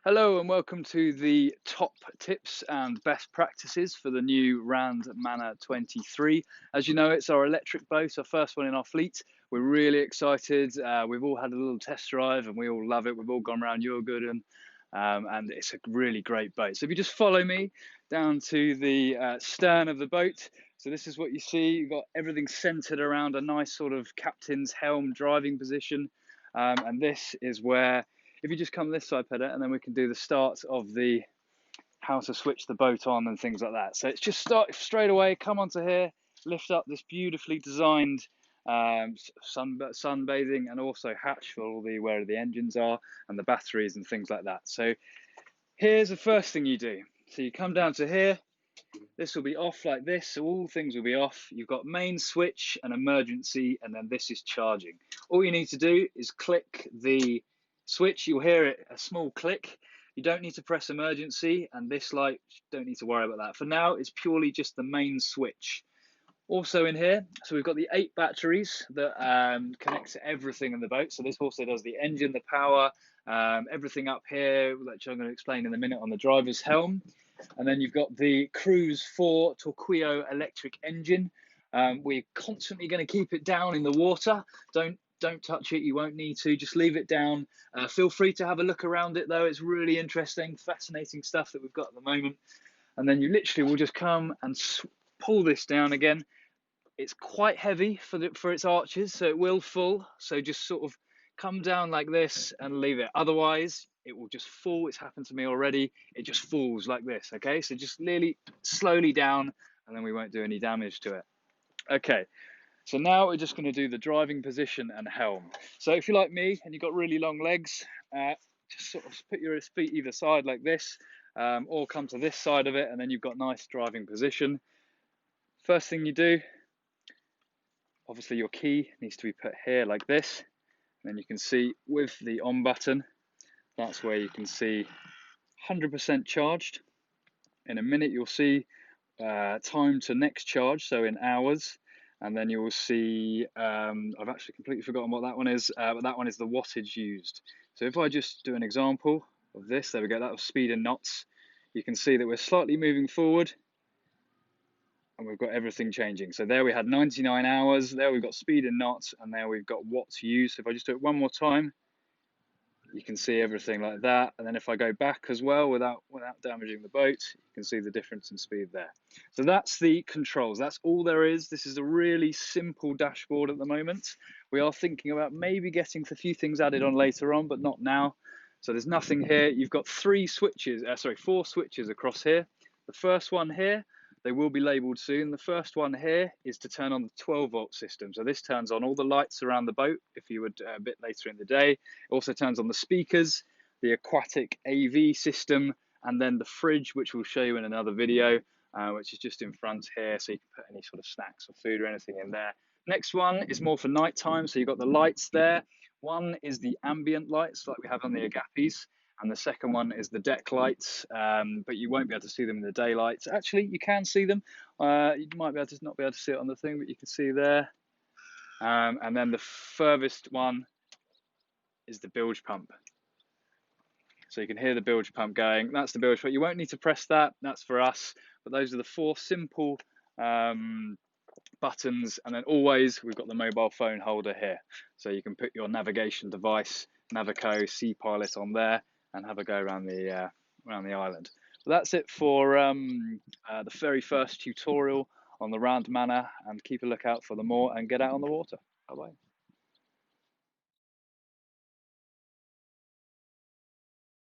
Hello and welcome to the top tips and best practices for the new Rand Manor 23. As you know, it's our electric boat, our first one in our fleet. We're really excited. We've all had a little test drive and we all love it. We've all gone around Jurgården and it's a really great boat. So if you just follow me down to the stern of the boat. So this is what you see. You've got everything centered around a nice sort of captain's helm driving position. And this is where, if you just come this side, Peter, and then we can do the start of the how to switch the boat on and things like that. So it's just start straight away, come onto here, lift up this beautifully designed sunbathing and also hatch for all the where the engines are and the batteries and things like that. So here's the first thing you do. So you come down to here, this will be off like this, so all things will be off. You've got main switch and emergency, and then this is charging. All you need to do is click the switch. You'll hear it, a small click. You don't need to press emergency, and this light, don't need to worry about that. For now, it's purely just the main switch. Also in here, so we've got the 8 batteries that connect to everything in the boat. So this also does the engine, the power, everything up here, which I'm going to explain in a minute on the driver's helm. And then you've got the Cruise 4 Torquillo electric engine. We're constantly going to keep it down in the water. Don't touch it, you won't need to, just leave it down. Feel free to have a look around it though, it's really interesting, fascinating stuff that we've got at the moment. And then you literally will just come and pull this down again. It's quite heavy for its arches, so it will fall. So just sort of come down like this and leave it. Otherwise, it will just fall. It's happened to me already. It just falls like this, okay? So just really slowly down, and then we won't do any damage to it. Okay, so now we're just going to do the driving position and helm. So if you're like me and you've got really long legs, just sort of put your feet either side like this, or come to this side of it, and then you've got nice driving position. First thing you do, obviously your key needs to be put here like this. And then you can see with the on button, that's where you can see 100% charged. In a minute you'll see time to next charge, so in hours. And then you will see, I've actually completely forgotten what that one is, but that one is the wattage used. So if I just do an example of this, there we go, that was speed in knots. You can see that we're slightly moving forward and we've got everything changing. So there we had 99 hours, there we've got speed in knots, and there we've got watts used. So if I just do it one more time, you can see everything like that. And then if I go back as well without damaging the boat, you can see the difference in speed there. So that's the controls, that's all there is. This is a really simple dashboard at the moment. We are thinking about maybe getting a few things added on later on, but not now. So there's nothing here. You've got 4 switches across here. The first one here, they will be labelled soon. The first one here is to turn on the 12-volt system. So this turns on all the lights around the boat if you would a bit later in the day. It also turns on the speakers, the aquatic AV system, and then the fridge, which we'll show you in another video, which is just in front here. So you can put any sort of snacks or food or anything in there. Next one is more for nighttime. So you've got the lights there. One is the ambient lights like we have on the Agapis. And the second one is the deck lights, but you won't be able to see them in the daylight. Actually, you can see them. You might be able to not be able to see it on the thing, but you can see there. And then the furthest one is the bilge pump. So you can hear the bilge pump going. That's the bilge pump. You won't need to press that. That's for us. But those are the 4 simple buttons. And then always we've got the mobile phone holder here. So you can put your navigation device, Navico, Sea Pilot on there, and have a go around the island. But that's it for the very first tutorial on the Rand Manor, and keep a lookout for the more and get out on the water. Bye bye.